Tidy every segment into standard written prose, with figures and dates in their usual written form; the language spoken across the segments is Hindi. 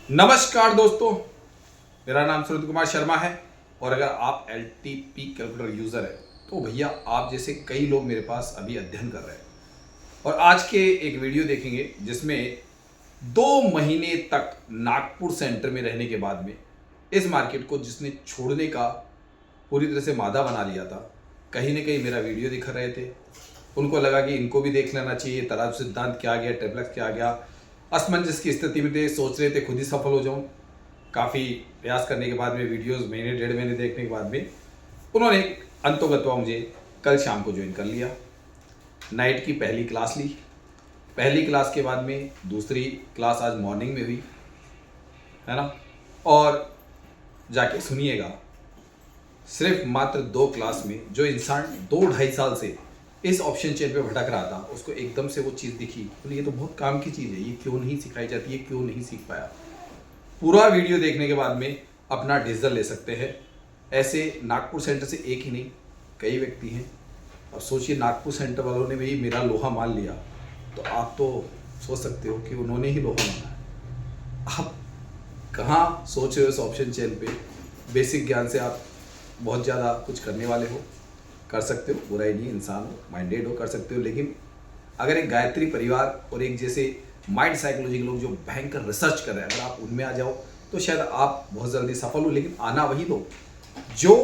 नमस्कार दोस्तों, मेरा नाम सुरेंद्र कुमार शर्मा है। और अगर आप LTP कैलकुलेटर यूज़र है तो भैया आप जैसे कई लोग मेरे पास अभी अध्ययन कर रहे हैं और आज के एक वीडियो देखेंगे जिसमें 2 महीने तक नागपुर सेंटर में रहने के बाद में इस मार्केट को जिसने छोड़ने का पूरी तरह से मादा बना लिया था, कहीं ना कहीं मेरा वीडियो दिखा रहे थे। उनको लगा कि इनको भी देख लेना चाहिए, तराजू सिद्धांत क्या गया, ट्रिप्लेक्स क्या गया, असमंजस की स्थिति में थे, सोच रहे थे खुद ही सफल हो जाऊं। काफ़ी प्रयास करने के बाद में वीडियोस महीने डेढ़ महीने देखने के बाद में उन्होंने अंतोगत्वा मुझे कल शाम को ज्वाइन कर लिया। नाइट की पहली क्लास ली, पहली क्लास के बाद में दूसरी क्लास आज मॉर्निंग में हुई, है ना। और जाके सुनिएगा, सिर्फ मात्र 2 क्लास में जो इंसान 2-2.5 साल से इस ऑप्शन चेन पे भटक रहा था उसको एकदम से वो चीज़ दिखी, बोले ये तो बहुत काम की चीज़ है, ये क्यों नहीं सिखाई जाती है, क्यों नहीं सीख पाया। पूरा वीडियो देखने के बाद में अपना डिसीजन ले सकते हैं। ऐसे नागपुर सेंटर से एक ही नहीं, कई व्यक्ति हैं। अब सोचिए, नागपुर सेंटर वालों ने भी मेरा लोहा मान लिया तो आप तो सोच सकते हो कि उन्होंने ही लोहा माना है। आप कहाँ सोच रहे हो इस ऑप्शन चेन पे? बेसिक ज्ञान से आप बहुत ज़्यादा कुछ करने वाले हो, कर सकते हो, बुराई नहीं, इंसान हो, माइंडेड हो, कर सकते हो। लेकिन अगर एक गायत्री परिवार और एक जैसे माइंड साइकोलॉजी के लोग जो भयंकर रिसर्च कर रहे हैं, अगर आप उनमें आ जाओ तो शायद आप बहुत जल्दी सफल हो। लेकिन आना वही लोग जो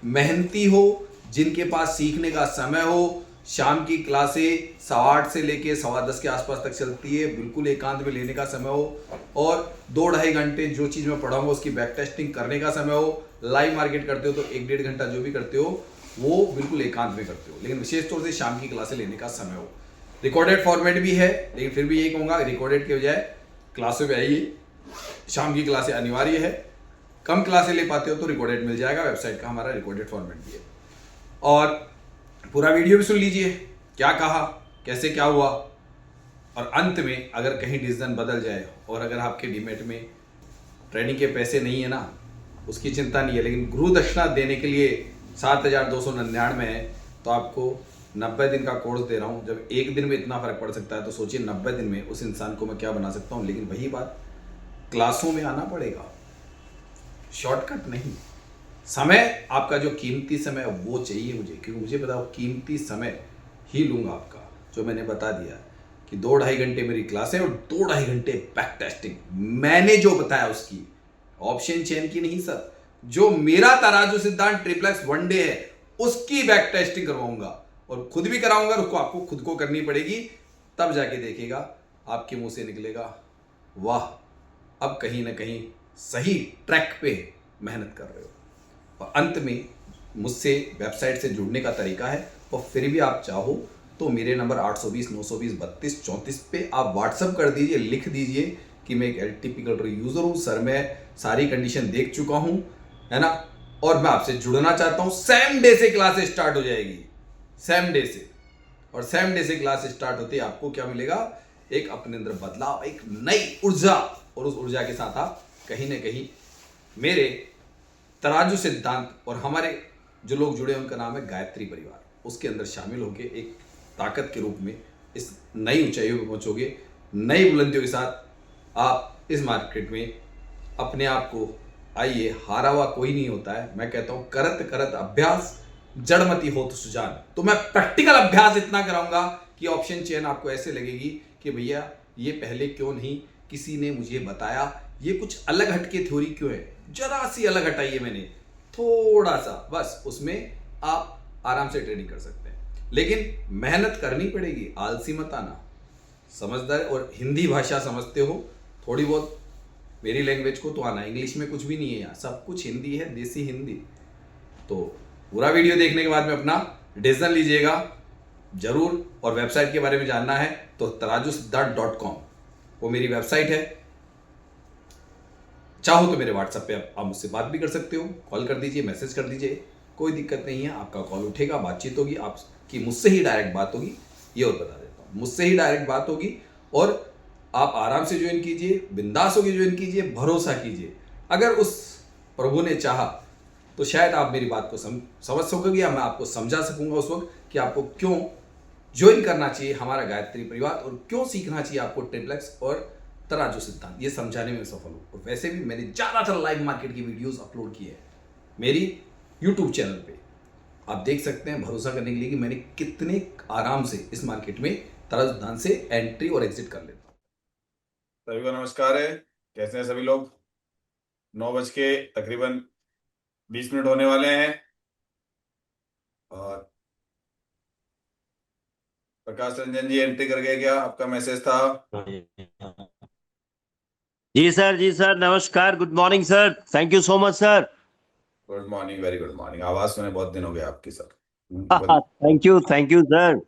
मेहनती हो, जिनके पास सीखने का समय हो। शाम की क्लासें 8:15 से लेके 10:15 के आसपास तक चलती है, बिल्कुल एकांत में लेने का समय हो और 2-2.5 घंटे जो चीज़ मैं पढ़ाऊंगा उसकी बैक टेस्टिंग करने का समय हो। लाइव मार्केट करते हो तो 1-1.5 घंटा जो भी करते हो वो बिल्कुल एकांत में करते हो, लेकिन विशेष तौर से शाम की क्लासें लेने का समय हो। रिकॉर्डेड फॉर्मेट भी है, लेकिन फिर भी यही कहूँगा, रिकॉर्डेड के बजाय क्लासों पे आइए। शाम की क्लासें अनिवार्य है। कम क्लासें ले पाते हो तो रिकॉर्डेड मिल जाएगा, वेबसाइट का हमारा रिकॉर्डेड फॉर्मेट भी है। और पूरा वीडियो भी सुन लीजिए, क्या कहा, कैसे क्या हुआ। और अंत में अगर कहीं डिसीजन बदल जाए और अगर आपके डीमेट में ट्रेनिंग के पैसे नहीं है ना, उसकी चिंता नहीं है, लेकिन गुरु दक्षिणा देने के लिए 7,299 है, तो आपको 90 दिन का कोर्स दे रहा हूँ। जब एक दिन में इतना फर्क पड़ सकता है तो सोचिए 90 दिन में उस इंसान को मैं क्या बना सकता हूँ। लेकिन वही बात, क्लासों में आना पड़ेगा, शॉर्टकट नहीं। समय, आपका जो कीमती समय है वो चाहिए मुझे, क्योंकि मुझे पता है कीमती समय ही लूँगा आपका, जो मैंने बता दिया कि 2-2.5 घंटे मेरी क्लास है और 2-2.5 घंटे बैक टेस्टिंग मैंने जो बताया उसकी, ऑप्शन चेन की नहीं सर, जो मेरा तराजू सिद्धांत ट्रिप्लेक्स वनडे है उसकी बैक टेस्टिंग करवाऊंगा और खुद भी कराऊंगा। उसको आपको खुद को करनी पड़ेगी, तब जाके देखिएगा आपके मुंह से निकलेगा, वाह, अब कहीं ना कहीं सही ट्रैक पे मेहनत कर रहे हो। और अंत में मुझसे वेबसाइट से जुड़ने का तरीका है, और फिर भी आप चाहो तो मेरे नंबर 820-920-3234 पे आप व्हाट्सअप कर दीजिए, लिख दीजिए कि मैं एक LTP कैलकुलेटर यूज़र हूँ सर, मैं सारी कंडीशन देख चुका हूँ, है ना, और मैं आपसे जुड़ना चाहता हूँ। सेम डे से क्लासेस स्टार्ट हो जाएगी, सेम डे से। और सेम डे से क्लास स्टार्ट होते ही आपको क्या मिलेगा? एक अपने अंदर बदलाव, एक नई ऊर्जा, और उस ऊर्जा के साथ आप कहीं ना कहीं मेरे तराजू सिद्धांत और हमारे जो लोग जुड़े हैं उनका नाम है गायत्री परिवार, उसके अंदर शामिल होकर एक ताकत के रूप में इस नई ऊंचाइयों पर पहुंचोगे। नई बुलंदियों के साथ आप इस मार्केट में अपने आप को, आइए, हारा हुआ कोई नहीं होता है। मैं कहता हूं करत करत अभ्यास जड़मती हो तो सुजान। तो मैं प्रैक्टिकल अभ्यास इतना कराऊंगा कि ऑप्शन चेन आपको ऐसे लगेगी कि भैया ये पहले क्यों नहीं किसी ने मुझे बताया, ये कुछ अलग हटके थ्योरी क्यों है, जरा सी अलग हटाई है मैंने, थोड़ा सा बस, उसमें आप आराम से ट्रेडिंग कर सकते हैं। लेकिन मेहनत करनी पड़ेगी, आलसी मत आना, समझदार। और हिंदी भाषा समझते हो थोड़ी बहुत, मेरी लैंग्वेज को तो आना, इंग्लिश में कुछ भी नहीं है यहाँ, सब कुछ हिंदी है, देसी हिंदी। तो पूरा वीडियो देखने के बाद में अपना डिसीजन लीजिएगा जरूर। और वेबसाइट के बारे में जानना है तो tarajusiddhant.com वो मेरी वेबसाइट है। चाहो तो मेरे व्हाट्सएप पे आप मुझसे बात भी कर सकते हो, कॉल कर दीजिए, मैसेज कर दीजिए, कोई दिक्कत नहीं है। आपका कॉल उठेगा, बातचीत होगी, आपकी मुझसे ही डायरेक्ट बात होगी, ये और बता देता हूँ, मुझसे ही डायरेक्ट बात होगी। और आप आराम से ज्वाइन कीजिए, बिंदास होकर ज्वाइन कीजिए, भरोसा कीजिए। अगर उस प्रभु ने चाहा तो शायद आप मेरी बात को समझ सकोगे, या मैं आपको समझा सकूंगा उस वक्त कि आपको क्यों ज्वाइन करना चाहिए हमारा गायत्री परिवार और क्यों सीखना चाहिए आपको ट्रिप्लेक्स और तराजू सिद्धांत, ये समझाने में सफल हूँ। और वैसे भी मैंने ज़्यादातर लाइव मार्केट की वीडियोस अपलोड की है मेरी यूट्यूब चैनल पे। आप देख सकते हैं भरोसा करने के लिए कि मैंने कितने आराम से इस मार्केट में तराजू सिद्धांत से एंट्री और एग्जिट कर लेता हूँ। सभी को नमस्कार है। कैसे हैं सभी लोग? 9 बज के तकरीबन 20 मिनट होने वाले हैं और प्रकाश रंजन जी एंट्री कर गए क्या? आपका मैसेज था। जी सर नमस्कार। Good morning sir. Thank you so much sir. Good morning, very good morning. आवाज सुने बहुत दिन हो गए आपकी सर। Thank you sir.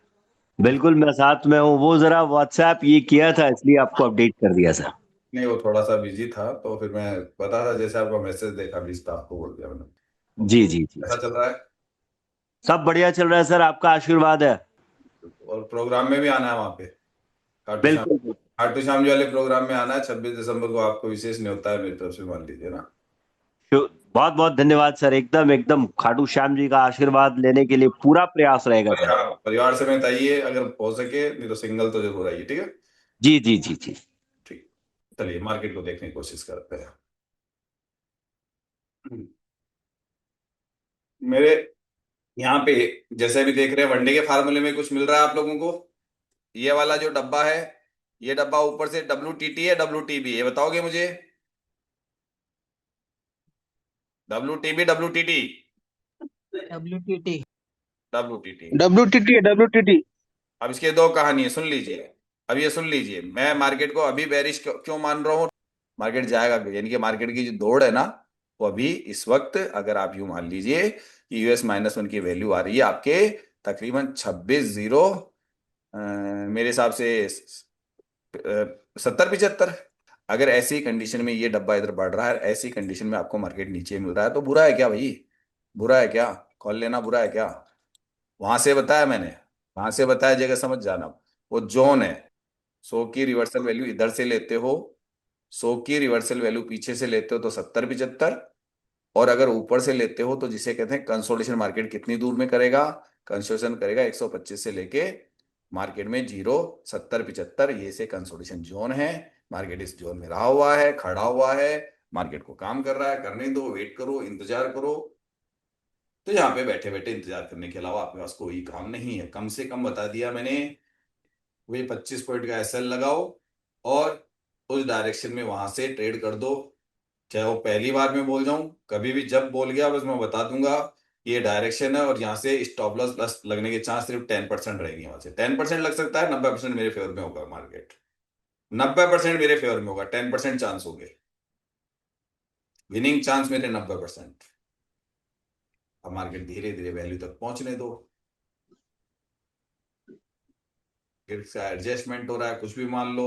बिल्कुल मैं साथ में हूँ। वो जरा व्हाट्सएप ये किया था इसलिए आपको अपडेट कर दिया सर। नहीं, वो थोड़ा सा बिजी था तो फिर मैं पता था, जैसे आपका मैसेज देखा भी था आपको बोल दिया मैंने। जी जी जी ऐसा चल रहा है। सब बढ़िया चल रहा है सर, आपका आशीर्वाद है। और प्रोग्राम में भी आना है वहाँ पे, खाटू श्याम। बिल्कुल बिल्कुल। खाटू श्याम जी वाले प्रोग्राम में आना है 26 दिसंबर को। आपको विशेष न्योता है मेरी तरफ से, मान लीजिए ना। बहुत बहुत धन्यवाद सर। एकदम एकदम खाटू श्याम जी का आशीर्वाद लेने के लिए पूरा प्रयास रहेगा सर। हाँ, परिवार समेत आइए अगर हो सके, नहीं तो सिंगल तो जरूर आइए, ठीक है। जी जी जी जी। ठीक। चलिए मार्केट को देखने की कोशिश करते हैं। मेरे यहाँ पे जैसे अभी देख रहे हैं, वनडे के फार्मूले में कुछ मिल रहा है आप लोगों को। ये वाला जो डब्बा है, ये डब्बा ऊपर से WTT है WTB, ये बताओगे मुझे? WTB WTT? WTT WTT। WTT WTT। अब इसके दो कहानी है, सुन लीजिए। अब ये सुन लीजिए, मैं मार्केट को अभी बेरिश क्यों मान रहा हूँ। मार्केट जाएगा, यानी कि मार्केट की जो दौड़ है ना, वो अभी इस वक्त अगर आप यूं मान लीजिए कि US-1 की वैल्यू आ रही है आपके तकरीबन 26-0, मेरे हिसाब से 70-75। अगर ऐसी कंडीशन में ये डब्बा इधर बढ़ रहा है, ऐसी कंडीशन में आपको मार्केट नीचे मिल रहा है, तो बुरा है क्या भाई? बुरा है क्या? कॉल लेना बुरा है क्या? वहां से बताया मैंने, वहां से बताया, जगह समझ जाना। वो जोन है। 100 की रिवर्सल वैल्यू इधर से लेते हो, 100 की रिवर्सल वैल्यू पीछे से लेते हो तो 70-75। और अगर ऊपर से लेते हो तो जिसे कहते हैं कंसोलिडेशन, मार्केट कितनी दूर में करेगा? कंसोलिडेशन करेगा 125 से लेके मार्केट में 0, 70-75, ये से कंसोलिडेशन जोन है। मार्केट इस जोन में रहा हुआ है, खड़ा हुआ है, मार्केट को काम कर रहा है, करने दो, वेट करो, इंतजार करो। तो यहाँ पे बैठे बैठे इंतजार करने के अलावा आपके पास कोई काम नहीं है। कम से कम बता दिया मैंने, वही 25 पॉइंट का SL लगाओ और उस डायरेक्शन में वहां से ट्रेड कर दो। चाहे वो पहली बार में बोल जाऊं, कभी भी जब बोल गया बस मैं बता दूंगा ये डायरेक्शन है और यहाँ से स्टॉप लॉस प्लस लगने के चांस सिर्फ 10% रहेगी। वहां से 10% लग सकता है, 90% मेरे फेवर में होगा मार्केट। 90% मेरे फेवर में होगा, 10% चांस हो गए। विनिंग चांस मेरे 90%। अब मार्केट धीरे धीरे वैल्यू तक पहुंचने दो, फिर इसका एडजस्टमेंट हो रहा है, कुछ भी मान लो।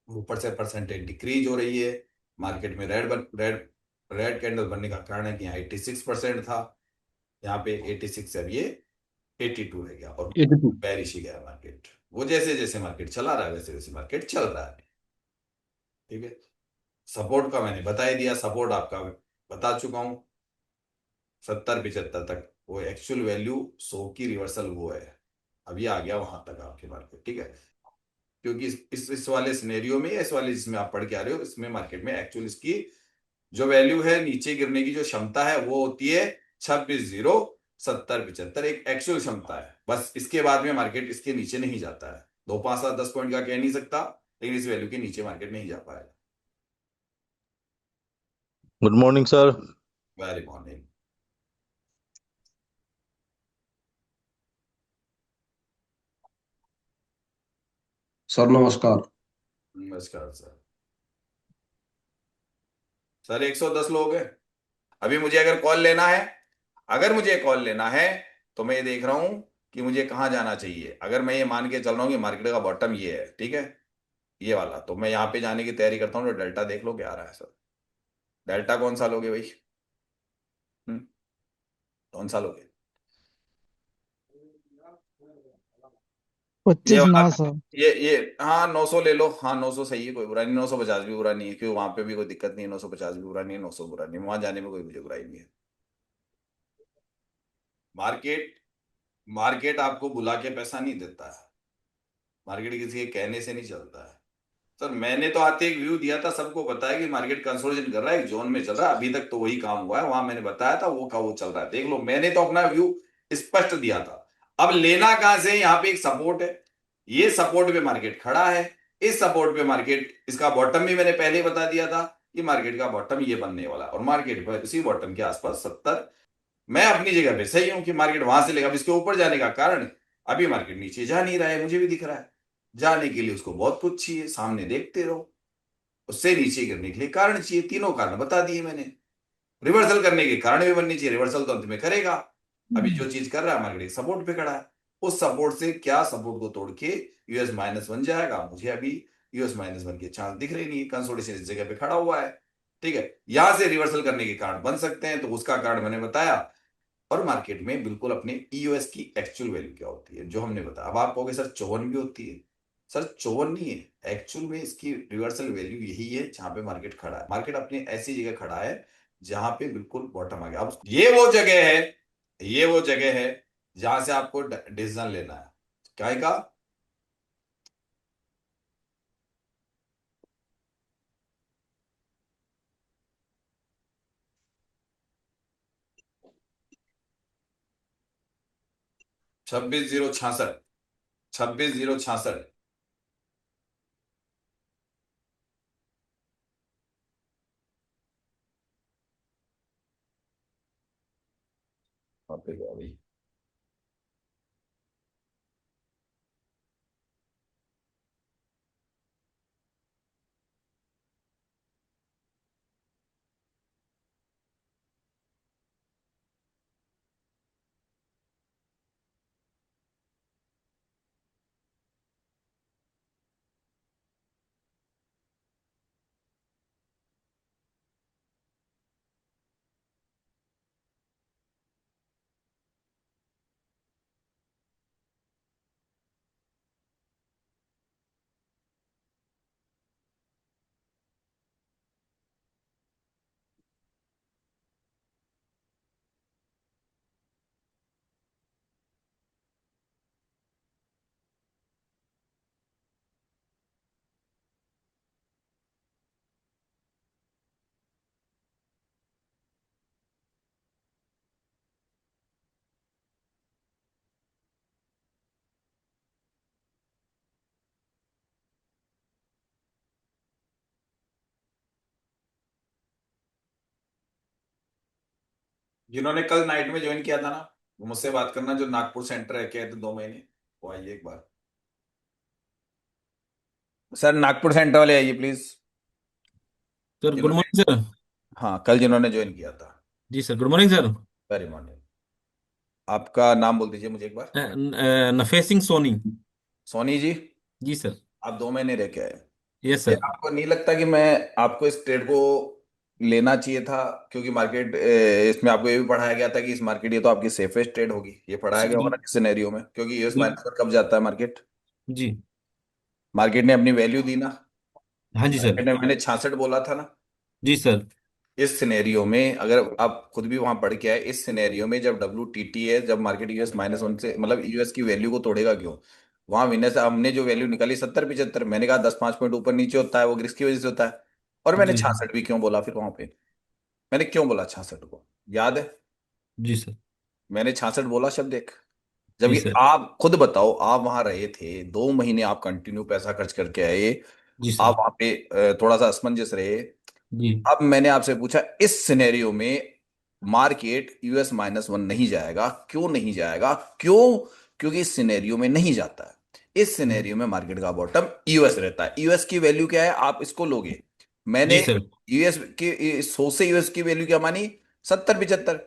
ऊपर से परसेंटेज डिक्रीज हो रही है। मार्केट में रेड कैंडल बनने का कारण है कि यहाँ 86% था, यहाँ पे 86 से अब ये 82 रह गया और 82। बेरिश ही गया मार्केट। वो जैसे जैसे मार्केट चला रहा है वैसे वैसे मार्केट चल रहा है, ठीक है। सपोर्ट का मैंने बता ही दिया, सपोर्ट आपका बता चुका हूं, 70-75 तक। वो एक्चुअल वैल्यू 100 की रिवर्सल वो है, अभी आ गया वहां तक आपके मार्केट, ठीक है। क्योंकि इस वाले सिनेरियो में या इस वाले जिसमें आप पढ़ के आ रहे हो, इसमें मार्केट में एक्चुअल इसकी जो वैल्यू है, नीचे गिरने की जो क्षमता है, वो होती है 26-0, 70-75, एक एक्चुअल क्षमता है। बस इसके बाद में मार्केट इसके नीचे नहीं जाता है। 2, 5, 7, 10 पॉइंट का कह नहीं सकता, लेकिन इस वैल्यू के नीचे मार्केट नहीं जा पाएगा। Good morning sir. Very morning. Sir नमस्कार। नमस्कार सर। सर 110 लोग हैं। अभी मुझे अगर कॉल लेना है, अगर मुझे कॉल लेना है, तो मैं ये देख रहा हूं कि मुझे कहाँ जाना चाहिए। अगर मैं ये मान के चल रहा हूँ कि मार्केट का बॉटम ये है, ठीक है, ये वाला, तो मैं यहाँ पे जाने की तैयारी करता हूँ। तो डेल्टा देख लो क्या आ रहा है सर। डेल्टा कौन सा लोगे भाई? हम्म, कौन सा लोगे? ये 25 वाला। 900। ये हाँ 900 ले लो। हाँ 900 सही है, कोई बुरा नहीं। 950 भी बुरा नहीं है, क्योंकि वहां पे भी कोई दिक्कत नहीं है। 950 भी बुरा नहीं है, 900 बुरा नहीं है, वहां जाने में कोई मुझे बुराई नहीं है। मार्केट मार्केट आपको बुला के पैसा नहीं देता है, मार्केट किसी के कहने से नहीं चलता है। सर मैंने तो आते एक व्यू दिया था, सबको पता है कि मार्केट कंसोलिडेशन कर रहा है, एक जोन में चल रहा है, अभी तक तो वही काम हुआ है, वहां मैंने बताया था वो का वो चल रहा है, देख लो मैंने तो अपना व्यू स्पष्ट दिया था। अब लेना कहां से है? यहाँ पे एक सपोर्ट है, ये सपोर्ट पे मार्केट खड़ा है, इस सपोर्ट पे मार्केट, इसका बॉटम भी मैंने पहले ही बता दिया था कि मार्केट का बॉटम ये बनने वाला है, और मार्केट पर इसी बॉटम के आसपास 70, मैं अपनी जगह पे सही हूं कि मार्केट वहां से लेगा। अब इसके ऊपर जाने का कारण, अभी मार्केट नीचे जा नहीं रहा है, मुझे भी दिख रहा है, जाने के लिए उसको बहुत कुछ चाहिए, सामने देखते रहो, उससे नीचे गिरने के लिए कारण चाहिए, तीनों कारण बता दिए मैंने। रिवर्सल करने के कारण भी बननी चाहिए, रिवर्सल तो अंत में करेगा। अभी जो चीज कर रहा है मार्केट सपोर्ट पे खड़ा है, उस सपोर्ट से क्या सपोर्ट को तोड़ के यूएस माइनस बन जाएगा, मुझे अभी यूएस माइनस बन के चांस दिख रहे नहीं, कंसोलिडेशन इस जगह पे खड़ा हुआ है, ठीक है, यहां से रिवर्सल करने के कारण बन सकते हैं, तो उसका कारण मैंने बताया। और मार्केट में बिल्कुल अपने ईओएस की एक्चुअल वैल्यू क्या होती है जो हमने बताया। अब आप कहोगे सर 54 भी होती है, सर 54 नहीं है, एक्चुअल में इसकी रिवर्सल वैल्यू यही है जहां पे मार्केट खड़ा है। मार्केट अपनी ऐसी जगह खड़ा है जहां पे बिल्कुल बॉटम आ गया। अब ये वो जगह है, ये वो जगह है जहां से आपको डिसीजन लेना है, क्या का 26,066, 26,066। वहां पे गया भाई। जिन्होंने कल नाइट में ज्वाइन किया था ना, वो मुझसे बात करना, जो नागपुर सेंटर है क्या थे 2 महीने, वो आइए एक बार। सर नागपुर सेंटर वाले आइए प्लीज, सर गुड जिन्होंने, मॉर्निंग सर। हाँ कल जिन्होंने ज्वाइन किया था। जी sir, good morning sir. Very morning. आपका नाम बोल दीजिए मुझे एक बार। नफे सिंह सोनी। सोनी जी, जी सर। आप 2 महीने रह के आए। यस ये सर। आपको नहीं लगता कि मैं आपको इस ट्रेड को लेना चाहिए था, क्योंकि मार्केट, इसमें आपको ये भी पढ़ाया गया था कि इस मार्केट, ये तो आपकी सेफेस्ट ट्रेड होगी, ये पढ़ाया गया होगा ना बिल, किस सिनेरियो में, क्योंकि यूएस बिल, माइनस पर कब जाता है मार्केट, जी। मार्केट ने अपनी वैल्यू दी ना, हाँ जी सर। मार्केट ने, मैंने 66 बोला था ना। जी सर। इस सिनेरियो में अगर आप खुद भी वहां पढ़ के आए, इस सिनेरियो में जब WTT है, जब मार्केट यूएस माइनस 1 से, मतलब यूएस की वैल्यू को तोड़ेगा क्यों, वहां विनर से हमने जो वैल्यू निकाली 70-75, मैंने कहा 10-5 पॉइंट ऊपर नीचे होता है वो ग्रिस की वजह से होता है। और मैंने जी सर। 66 भी क्यों बोला फिर वहां पे, मैंने क्यों बोला 66 को, याद है? जी सर। मैंने 66 बोला शब्द एक, जी जबकि सर। आप खुद बताओ, आप वहां रहे थे 2 महीने, आप कंटिन्यू पैसा खर्च करके आए, जी आप सर। वहां पे थोड़ा सा असमंजस रहे। जी अब मैंने आपसे पूछा इस सिनेरियो में मार्केट यूएस माइनस 1 नहीं जाएगा, क्यों नहीं जाएगा, क्यों? क्योंकि इस सिनेरियो में नहीं जाता है, इस सिनेरियो में मार्केट का बॉटम यूएस रहता है। यूएस की वैल्यू क्या है, आप इसको लोगे, मैंने जी सर। यूएस की 100 से यूएस की वैल्यू क्या मानी, 70-75,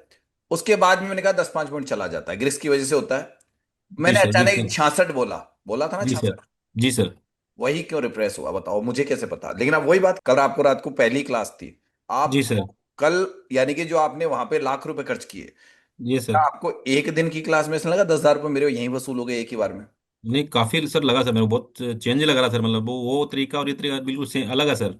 उसके बाद में मैंने कहा 10-5 पॉइंट चला जाता है, ग्रिस की वजह से होता है, जी मैंने सर। अचानक 66 बोला, बोला था ना जी सर। 66। जी सर। वही क्यों रिप्रेस हुआ बताओ, मुझे कैसे पता? लेकिन अब वही बात, कल आपको रात को पहली क्लास थी, जी आप सर। कल, यानी कि जो आपने वहां पे लाख रुपए खर्च किए, ये क्या सर। आपको एक दिन की क्लास में ऐसा लगा 10,000 रुपये मेरे यहीं वसूल हो गए एक ही बार में? नहीं, काफी सर लगा सर, मेरे को बहुत चेंज लग रहा सर, मतलब वो तरीका और ये तरीका बिल्कुल अलग है सर।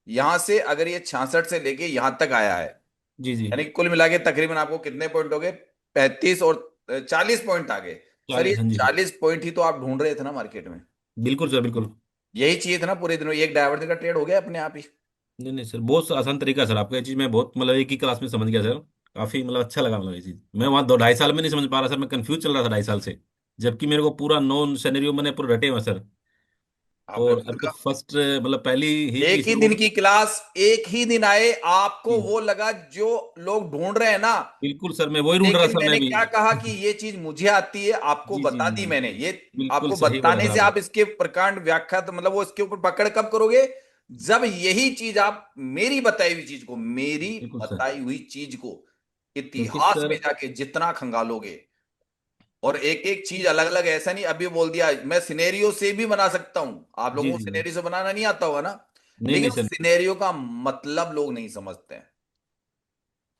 यहां से अगर ये 66 से लेके यहां तक आया है, जी जी। यानी कि कुल मिला के तकरीबन आपको कितने पॉइंट हो गए, 35 और 40 पॉइंट आ गए सर। ये हाँ जी सर, 40 पॉइंट ही तो आप ढूंढ रहे थे ना मार्केट में, बिल्कुल सर बिल्कुल। यही चाहिए था ना पूरे दिन में। एक डायवर्जन का ट्रेड हो गया अपने आप ही। नहीं नहीं सर, बहुत आसान तरीका है सर आपका। ये चीज़ मैं बहुत मतलब एक ही क्लास में समझ गया सर। काफी मतलब अच्छा लगा मतलब ये चीज़। मैं वहाँ 2 ढाई साल में नहीं समझ पा रहा सर, मैं कंफ्यूज चल रहा था 2.5 साल से। जबकि मेरे को पूरा नॉन सिनेरियो मैंने पूरे रटे हुए सर। आपने और खुद अभी तो का फर्स्ट मतलब पहली ही एक चीज ही से वो दिन की क्लास, एक ही दिन आए, आपको जी, वो लगा जो लोग ढूंढ रहे हैं ना। बिल्कुल सर, मैं वही ढूंढ रहा लेकिन सर मैं मैंने भी। क्या कहा कि ये चीज मुझे आती है, आपको जी जी बता जी दी जी, मैंने ये। बिल्कुल आपको सही बोला बताने सर से आपने। आप इसके प्रकांड व्याख्या मतलब वो इसके ऊपर पकड़ कब करोगे, जब यही चीज आप मेरी बताई हुई चीज को, मेरी बिल्कुल सर, बताई हुई चीज को क्योंकि इतिहास में सर जाके जितना खंगालोगे, और एक एक चीज अलग अलग, ऐसा नहीं अभी बोल दिया मैं सिनेरियो से भी बना सकता हूं। आप जी लोगों को जी जी, सिनेरियो से बनाना नहीं आता होगा ना, नहीं लेकिन नहीं उस सर, सिनेरियो का मतलब लोग नहीं समझते हैं,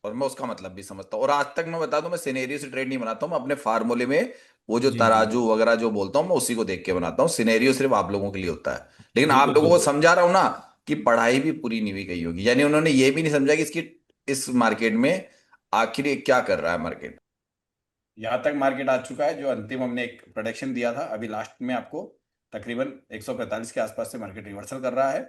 और मैं उसका मतलब भी समझता हूँ। और आज तक मैं बता दूं, मैं सिनेरियो से ट्रेड नहीं बनाता हूँ, मैं अपने फार्मूले में वो जो जी जी, तराजू वगैरह जो बोलता हूँ मैं उसी को देख के बनाता हूँ। सिनेरियो सिर्फ आप लोगों के लिए होता है, लेकिन आप बिल्कुल लोगों सर। को समझा रहा हूं ना कि पढ़ाई भी पूरी नहीं हुई गई होगी, यानी उन्होंने ये भी नहीं समझा कि इसकी इस मार्केट में आखिर ये क्या कर रहा है मार्केट। यहाँ तक मार्केट आ चुका है, जो अंतिम हमने एक प्रोडक्शन दिया था अभी लास्ट में आपको, तकरीबन 145 के आसपास से मार्केट रिवर्सल कर रहा है।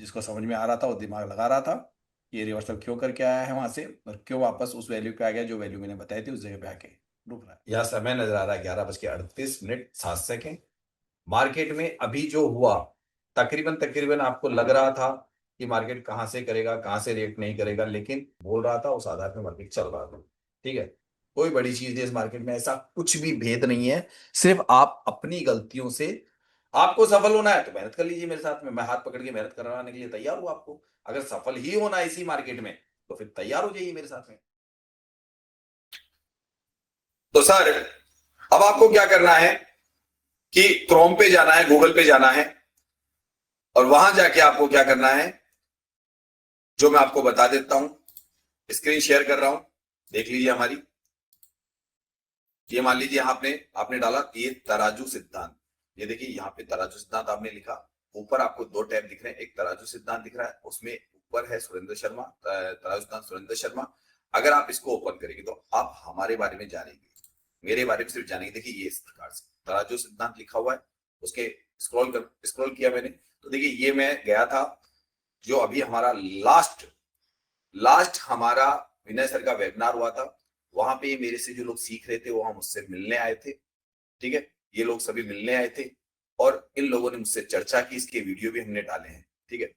जिसको समझ में आ रहा था वो दिमाग लगा रहा था कि ये रिवर्सल क्यों करके आया है वहां से, और क्यों वापस उस वैल्यू पे आ गया जो वैल्यू मैंने बताई थी उस जगह पे आके रुक रहा है। यहाँ समय नजर आ रहा है 11:38 मार्केट में अभी जो हुआ, तकरीबन तकरीबन आपको लग रहा था कि मार्केट कहां से करेगा कहां से रिएक्ट नहीं करेगा, लेकिन बोल रहा था उस आधार पे मार्केट चल रहा था। ठीक है, कोई बड़ी चीज नहीं इस मार्केट में, ऐसा कुछ भी भेद नहीं है। सिर्फ आप अपनी गलतियों से, आपको सफल होना है तो मेहनत कर लीजिए मेरे साथ में, मैं हाथ पकड़ के मेहनत करवाने के लिए तैयार हूं आपको। अगर सफल ही होना है इसी मार्केट में तो फिर तैयार हो जाइए मेरे साथ में। तो सर अब आपको क्या करना है कि क्रोम पे जाना है, गूगल पे जाना है, और वहां जाके आपको क्या करना है जो मैं आपको बता देता हूं। स्क्रीन शेयर कर रहा हूं, देख लीजिए हमारी। ये मान लीजिए आपने आपने डाला ये तराजू सिद्धांत, ये देखिए यहाँ पे तराजू सिद्धांत आपने लिखा। ऊपर आपको 2 टैब दिख रहे हैं, एक तराजू सिद्धांत दिख रहा है, उसमें ऊपर है सुरेंद्र शर्मा, तराजू सिद्धांत सुरेंद्र शर्मा। अगर आप इसको ओपन करेंगे तो आप हमारे बारे में जानेंगे, मेरे बारे में सिर्फ जानेंगे। देखिए ये इस प्रकार से तराजू सिद्धांत लिखा हुआ है, उसके स्क्रॉल किया मैंने तो देखिए ये मैं गया था जो अभी हमारा लास्ट लास्ट हमारा विनय सर का वेबिनार हुआ था, वहां पे मेरे से जो लोग सीख रहे थे वो मुझसे मिलने आए थे। ठीक है, ये लोग सभी मिलने आए थे और इन लोगों ने मुझसे चर्चा की, इसके वीडियो भी हमने डाले हैं। ठीक है,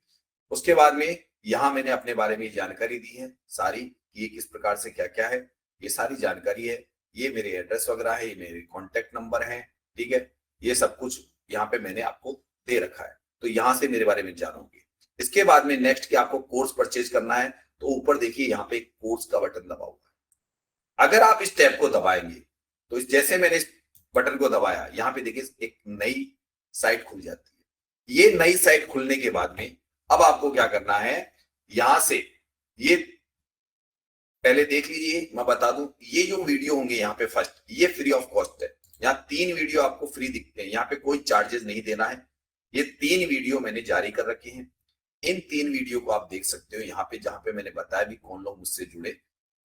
उसके बाद में यहाँ मैंने अपने बारे में जानकारी दी है सारी, कि ये किस प्रकार से क्या क्या है, ये सारी जानकारी है। ये मेरे एड्रेस वगैरह है, ये मेरे कॉन्टेक्ट नंबर है। ठीक है, ये सब कुछ यहाँ पे मैंने आपको दे रखा है, तो यहाँ से मेरे बारे में जानोगे। इसके बाद में नेक्स्ट कि आपको कोर्स परचेज करना है तो ऊपर देखिए यहाँ पे कोर्स का बटन दबा हुआ है। अगर आप इस टैब को दबाएंगे तो जैसे मैंने इस बटन को दबाया, यहाँ पे देखिए एक नई साइट खुल जाती है। ये नई साइट खुलने के बाद में अब आपको क्या करना है, यहां से ये पहले देख लीजिए, मैं बता दूं ये जो वीडियो होंगे यहाँ पे फर्स्ट ये फ्री ऑफ कॉस्ट है। यहाँ 3 वीडियो आपको फ्री दिखते हैं, यहाँ पे कोई चार्जेस नहीं देना है। ये 3 वीडियो मैंने जारी कर रखे हैं, इन 3 वीडियो को आप देख सकते हो। यहाँ पे जहां पे मैंने बताया भी कौन लोग मुझसे जुड़े,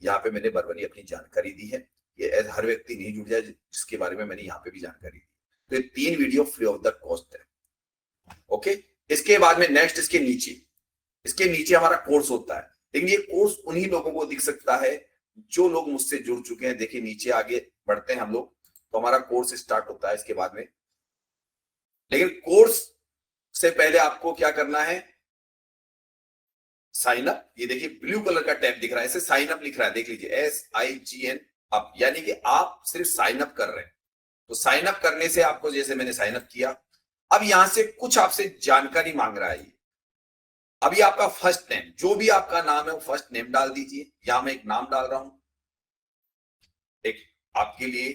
यहाँ पे मैंने बरबरी अपनी जानकारी दी है। ये हर व्यक्ति नहीं जुड़ जाए जिसके बारे में मैंने यहाँ पे भी जानकारी दी। तो ये 3 video free of the cost है। ओके, इसके बाद में नेक्स्ट इसके नीचे हमारा कोर्स होता है, लेकिन ये कोर्स उन्हीं लोगों को दिख सकता है जो लोग मुझसे जुड़ चुके हैं। देखिए नीचे आगे बढ़ते हैं हम लोग तो हमारा कोर्स स्टार्ट होता है इसके बाद में। लेकिन कोर्स से पहले आपको क्या करना है, साइन अप। ये देखिए ब्लू कलर का टैब दिख रहा है, इसे साइन अप लिख रहा है, देख लीजिए SIGN अप, यानी कि आप सिर्फ साइन अप कर रहे हैं। तो साइन अप करने से आपको, जैसे मैंने साइन अप किया, अब यहां से कुछ आपसे जानकारी मांग रहा है। अभी आपका फर्स्ट नेम, जो भी आपका नाम है वो फर्स्ट नेम डाल दीजिए। यहां मैं एक नाम डाल रहा हूं, एक आपके लिए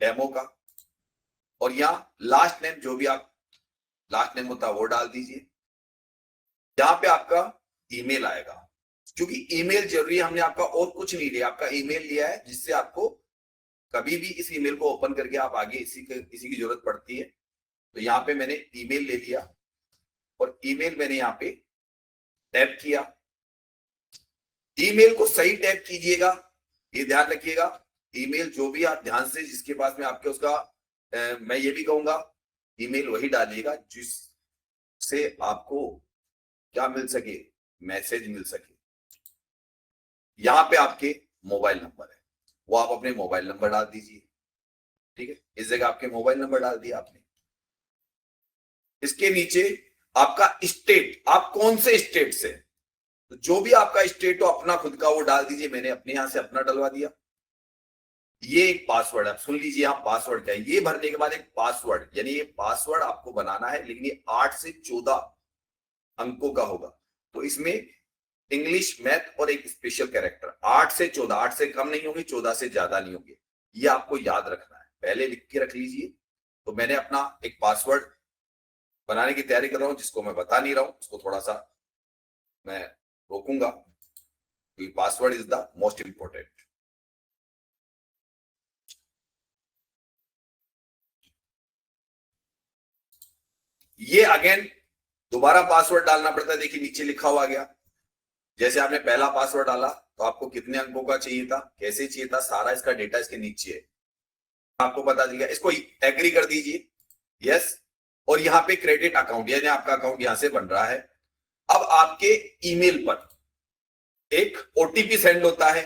डेमो का, और यहां लास्ट नेम, जो भी आप लास्ट नेम होता है वो डाल दीजिए। यहां पे आपका ईमेल आएगा, क्योंकि ईमेल जरूरी है, हमने आपका और कुछ नहीं लिया, आपका ईमेल लिया है जिससे आपको कभी भी इस ईमेल को ओपन करके आप आगे इसी की जरूरत पड़ती है। तो यहाँ पे मैंने ईमेल ले लिया और ईमेल मैंने यहाँ पे टैप किया। ईमेल को सही टैप कीजिएगा, ये ध्यान रखिएगा। ईमेल जो भी आप ध्यान से जिसके पास में आपके उसका मैं ये भी कहूंगा ईमेल वही डालिएगा जिससे आपको क्या मिल सके, मैसेज मिल सके। यहां पे आपके मोबाइल नंबर है, वो आप अपने मोबाइल नंबर डाल दीजिए। ठीक है, इस जगह आपके मोबाइल नंबर डाल दिया आपने। इसके नीचे आपका स्टेट, आप कौन से स्टेट से, तो जो भी आपका स्टेट हो अपना खुद का वो डाल दीजिए। मैंने अपने यहां से अपना डलवा दिया। ये एक पासवर्ड है, सुन लीजिए यहां पासवर्ड क्या है। ये भरने के बाद एक पासवर्ड, यानी ये पासवर्ड आपको बनाना है, लेकिन ये 8 से 14 अंकों का होगा। तो इसमें इंग्लिश, मैथ और एक स्पेशल कैरेक्टर, 8 से 14, 8 से कम नहीं होंगे, 14 से ज्यादा नहीं होंगे। ये आपको याद रखना है, पहले लिख के रख लीजिए। तो मैंने अपना एक पासवर्ड बनाने की तैयारी कर रहा हूं, जिसको मैं बता नहीं रहा हूं, उसको थोड़ा सा मैं रोकूंगा, क्योंकि password is the most important. ये अगेन दोबारा पासवर्ड डालना पड़ता है। देखिए नीचे लिखा हुआ गया, जैसे आपने पहला पासवर्ड डाला तो आपको कितने अंकों का चाहिए था, कैसे चाहिए था, सारा इसका डेटा इसके नीचे है, आपको बता दिया। इसको एग्री कर दीजिए, यस। और यहाँ पे क्रेडिट अकाउंट, यानी आपका अकाउंट यहां से बन रहा है। अब आपके ईमेल पर एक ओटीपी सेंड होता है,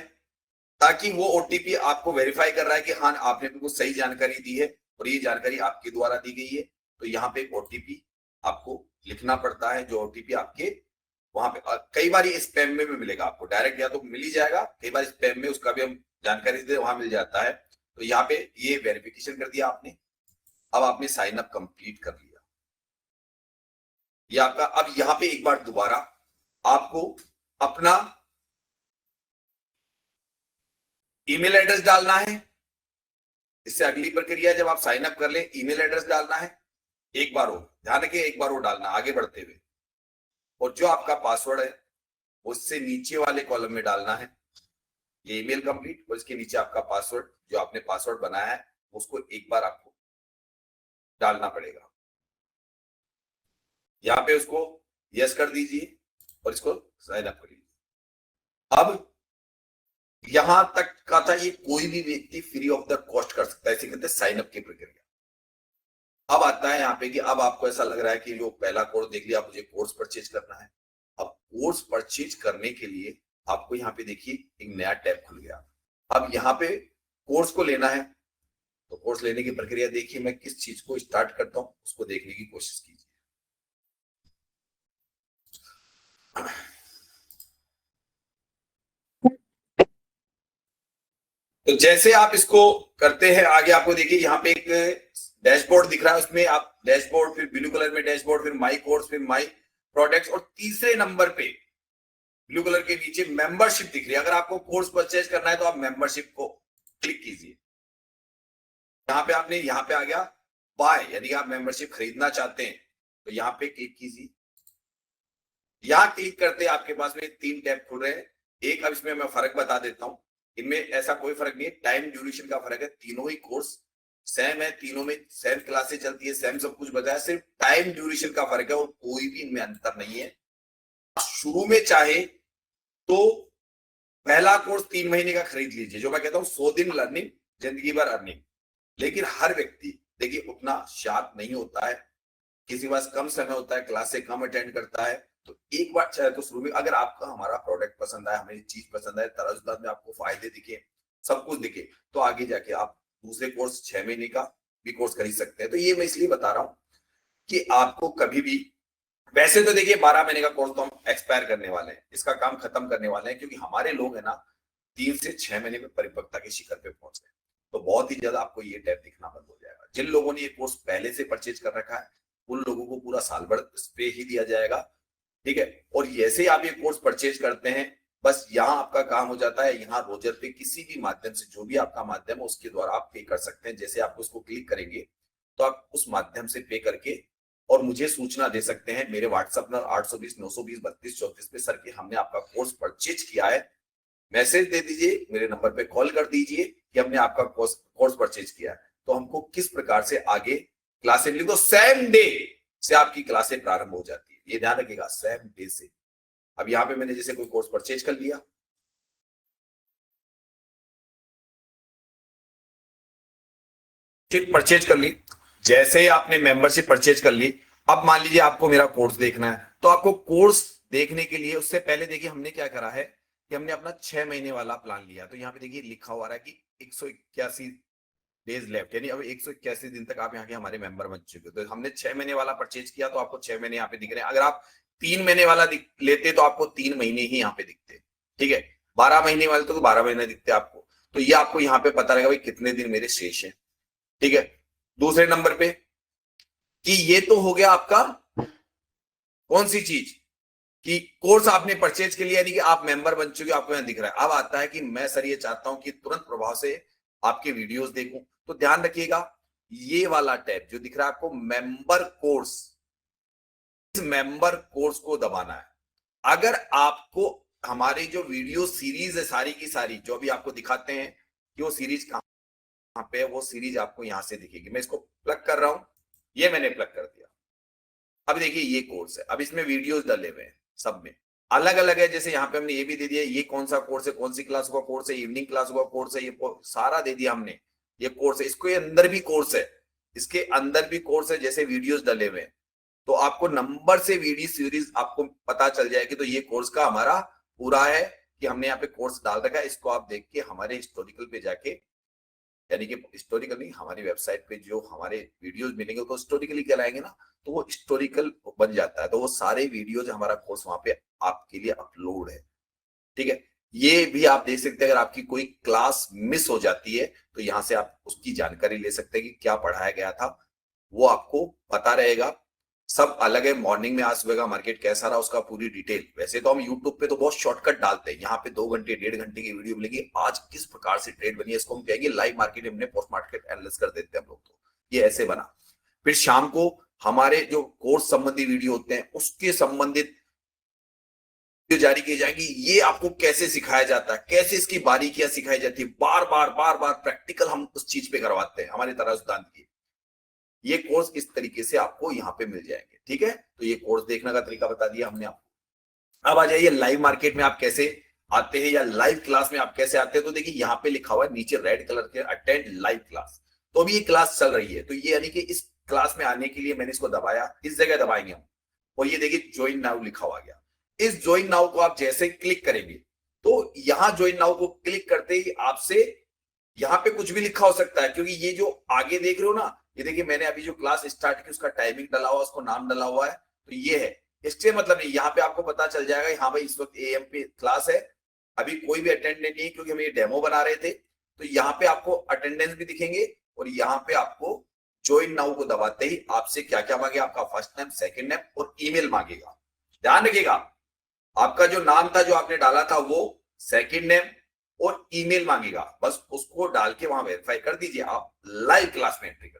ताकि वो ओटीपी आपको वेरीफाई कर रहा है कि हाँ आपने बिल्कुल सही जानकारी दी है और ये जानकारी आपके द्वारा दी गई है। तो यहाँ पे एक ओटीपी आपको लिखना पड़ता है, जो ओटीपी आपके वहां पे कई बार स्पैम में भी मिलेगा आपको, डायरेक्ट या तो मिल ही जाएगा, कई बार स्पैम में उसका भी हम जानकारी देते वहां मिल जाता है। तो यहाँ पे ये वेरिफिकेशन कर दिया आपने। अब आपने साइन अप कंप्लीट कर लिया, ये आपका। अब यहाँ पे एक बार दोबारा आपको अपना ईमेल एड्रेस डालना है। इससे अगली प्रक्रिया, जब आप साइन अप कर ले, ईमेल एड्रेस डालना है। एक बार हो, ध्यान रखिए, एक बार वो डालना आगे बढ़ते हुए। और जो आपका पासवर्ड है उससे नीचे वाले कॉलम में डालना है। ये ईमेल कंप्लीट और इसके नीचे आपका पासवर्ड, जो आपने पासवर्ड बनाया है उसको एक बार आपको डालना पड़ेगा। यहां पे उसको यस कर दीजिए और इसको साइन अप कर लीजिए। अब यहां तक का था, ये कोई भी व्यक्ति फ्री ऑफ द कॉस्ट कर सकता है, इसे कहते हैं साइन अप की प्रक्रिया। अब आता है यहाँ पे कि अब आपको ऐसा लग रहा है कि जो पहला कोर्स देख लिया, मुझे कोर्स परचेज करना है। अब कोर्स परचेज करने के लिए आपको यहाँ पे देखिए एक नया टैब खुल गया। अब यहाँ पे कोर्स को लेना है, तो कोर्स लेने की प्रक्रिया देखिए। मैं किस चीज को स्टार्ट करता हूं उसको देखने की कोशिश कीजिए। तो जैसे आप इसको करते हैं आगे, आपको देखिए यहाँ पे एक डैशबोर्ड दिख रहा है, उसमें आप डैशबोर्ड, फिर ब्लू कलर में डैशबोर्ड, फिर माई कोर्स, फिर माई प्रोडक्ट्स, और तीसरे नंबर पे ब्लू कलर के नीचे मेंबरशिप दिख रही है। अगर आपको कोर्स परचेज करना है तो आप मेंबरशिप को क्लिक कीजिए। यहाँ पे आपने, यहाँ पे आ गया बाय, यदि आप मेंबरशिप खरीदना चाहते हैं तो यहाँ पे क्लिक कीजिए। यहाँ क्लिक करते आपके पास में 3 टैब खुल रहे हैं। एक, अब इसमें मैं फर्क बता देता हूं, इनमें ऐसा कोई फर्क नहीं है, टाइम ड्यूरेशन का फर्क है। तीनों ही कोर्स सेम है, तीनों में सेम क्लासेस चलती है, सेम सब कुछ बताया, सिर्फ टाइम ड्यूरेशन का फर्क है और कोई भी इनमें अंतर नहीं है। शुरू में चाहे तो पहला कोर्स 3 महीने का खरीद लीजिए, जो मैं कहता हूं 100 दिन लर्निंग, जिंदगी भर अर्निंग। लेकिन हर व्यक्ति देखिए उतना शार्प नहीं होता है, किसी के पास कम समय होता है, क्लासे कम अटेंड करता है। तो एक बार चाहे तो शुरू में, अगर आपका हमारा प्रोडक्ट पसंद आया, हमारी चीज पसंद आए, तराजदार में आपको फायदे दिखे, सब कुछ दिखे, तो आगे जाके आप दूसरे कोर्स 6 महीने का भी कोर्स खरीद सकते हैं। तो ये मैं इसलिए बता रहा हूं कि आपको कभी भी, वैसे तो देखिए 12 महीने का कोर्स तो हम एक्सपायर करने वाले हैं, इसका काम खत्म करने वाले हैं, क्योंकि हमारे लोग है ना 3 से 6 महीने में परिपक्वता के शिखर पे पहुंच गए। तो बहुत ही ज्यादा आपको ये टैब दिखना बंद हो जाएगा। जिन लोगों ने ये कोर्स पहले से परचेज कर रखा है उन लोगों को पूरा साल भर इस पे ही दिया जाएगा, ठीक है। और जैसे आप ये कोर्स परचेज करते हैं, बस यहाँ आपका काम हो जाता है, यहाँ रोजर पे किसी भी माध्यम से, जो भी आपका माध्यम है उसके द्वारा आप पे कर सकते हैं। जैसे आप उसको क्लिक करेंगे तो आप उस माध्यम से पे करके और मुझे सूचना दे सकते हैं मेरे व्हाट्सएप नंबर 820 920 32 34 पे, सर कि हमने आपका कोर्स परचेज किया है। मैसेज दे दीजिए, मेरे नंबर पे कॉल कर दीजिए कि हमने आपका कोर्स परचेज किया है। तो हमको किस प्रकार से आगे क्लासें मिली, तो सेम डे से आपकी क्लासें प्रारंभ हो जाती है, ये ध्यान रखिएगा, सेम डे से। अब यहाँ पे मैंने जैसे कोई कोर्स परचेज कर लिया, परचेज कर ली। जैसे ही आपने मेंबरशिप परचेज कर ली, अब मान लीजिए आपको मेरा कोर्स देखना है, तो आपको कोर्स देखने के लिए उससे पहले देखिए हमने क्या करा है कि हमने अपना 6 महीने वाला प्लान लिया। तो यहाँ पे देखिए लिखा हुआ रहा है कि 181 डेज लेफ्ट, यानी अब 181 दिन तक आप यहाँ के हमारे मेंबर बन चुके हो। तो हमने 6 महीने वाला परचेज किया तो आपको 6 महीने यहाँ पे दिख रहे हैं। अगर आप 3 महीने वाला लेते तो आपको 3 महीने ही यहाँ पे दिखते, ठीक है। 12 महीने वाले तो 12 महीने दिखते आपको। तो ये आपको यहाँ पे पता रहेगा भाई कितने दिन मेरे शेष है, ठीक है। दूसरे नंबर पे कि ये तो हो गया आपका कौन सी चीज कि कोर्स आपने परचेज के लिए, यानी कि आप मेंबर बन चुके, आपको यहां दिख रहा है। अब आता है कि मैं सर ये चाहता हूं कि तुरंत प्रभाव से आपके वीडियोस देखूं, तो ध्यान रखिएगा ये वाला टैब जो दिख रहा है आपको मेंबर कोर्स, इस मेंबर कोर्स को दबाना है। अगर आपको हमारी जो वीडियो सीरीज है सारी की सारी जो अभी आपको दिखाते हैं कि वो सीरीज कहां पे है, वो सीरीज आपको यहां से दिखेगी। मैं इसको प्लग कर रहा हूं, ये मैंने प्लग कर दिया। अब देखिए ये कोर्स है, अब इसमें वीडियोस डले हुए हैं, सब में अलग अलग है। जैसे यहाँ पे हमने ये भी दे दिया ये कौन सा कोर्स है, कौन सी क्लास का कोर्स है, इवनिंग क्लास का कोर्स है, ये सारा दे दिया हमने। ये कोर्स है, इसको ये अंदर भी कोर्स है, इसके अंदर भी कोर्स है, जैसे वीडियोस डले हुए हैं। तो आपको नंबर से वीडियो सीरीज आपको पता चल जाएगी। तो ये कोर्स का हमारा पूरा है कि हमने यहाँ पे कोर्स डाल रखा है। इसको आप देख के हमारे हिस्टोरिकल पे जाके, यानी कि हिस्टोरिकल नहीं, हमारी वेबसाइट पे जो हमारे वीडियोस मिलेंगे तो हिस्टोरिकली कहलाएंगे ना, तो वो हिस्टोरिकल बन जाता है। तो वो सारे वीडियोस हमारा कोर्स वहां पे आपके लिए अपलोड है, ठीक है। ये भी आप देख सकते हैं, अगर आपकी कोई क्लास मिस हो जाती है तो यहाँ से आप उसकी जानकारी ले सकते हैं कि क्या पढ़ाया गया था, वो आपको पता रहेगा। सब अलग है, मॉर्निंग में आज सुबह का मार्केट कैसा रहा उसका पूरी डिटेल। वैसे तो हम यूट्यूब पे तो बहुत शॉर्टकट डालते हैं, यहाँ पे 2 घंटे 1.5 घंटे की वीडियो मिलेगी। आज किस प्रकार से ट्रेड बनी है इसको हम कहेंगे लाइव मार्केट, हमने पोस्ट मार्केट एनालिसिस कर देते हैं हम लोग। तो ये ऐसे बना। फिर शाम को हमारे जो कोर्स संबंधी वीडियो होते हैं उसके संबंधित जारी की जाएगी। ये आपको कैसे सिखाया जाता है, कैसे इसकी बारीकियां सिखाई जाती है, बार बार प्रैक्टिकल हम उस चीज पे करवाते हैं हमारे तराजुदान की। ये कोर्स इस तरीके से आपको यहाँ पे मिल जाएंगे, ठीक है। तो ये कोर्स देखने का तरीका बता दिया हमने आपको। अब आ जाइए लाइव मार्केट में आप कैसे आते हैं या लाइव क्लास में आप कैसे आते हैं। तो देखिए यहाँ पे लिखा हुआ है नीचे रेड कलर के अटेंड लाइव क्लास। तो अभी ये क्लास चल रही है, तो ये यानी कि इस क्लास में आने के लिए मैंने इसको दबाया, इस जगह दबाएंगे हम, और ये देखिए ज्वाइन नाउ लिखा हुआ गया। इस ज्वाइन नाउ को आप जैसे क्लिक करेंगे तो यहाँ ज्वाइन नाउ को क्लिक करते ही आपसे यहाँ पे कुछ भी लिखा हो सकता है, क्योंकि ये जो आगे देख रहे हो ना, ये देखिए मैंने अभी जो क्लास स्टार्ट की उसका टाइमिंग डाला हुआ, उसको नाम डाला हुआ है। तो ये है, इससे मतलब नहीं, यहाँ पे आपको पता चल जाएगा हाँ भाई इस वक्त AM पे क्लास है, अभी कोई भी अटेंडेंस नहीं है क्योंकि हम ये डेमो बना रहे थे। तो यहाँ पे आपको अटेंडेंस भी दिखेंगे और यहाँ पे आपको ज्वाइन नाउ को दबाते ही आपसे क्या क्या मांगेगा, आपका फर्स्ट नेम, सेकंड नेम और ईमेल मांगेगा। ध्यान रखिएगा आपका जो नाम था जो आपने डाला था वो, सेकंड नेम और ईमेल मांगेगा, बस उसको डाल के वहां वेरीफाई कर दीजिए, आप लाइव क्लास में एंट्री कर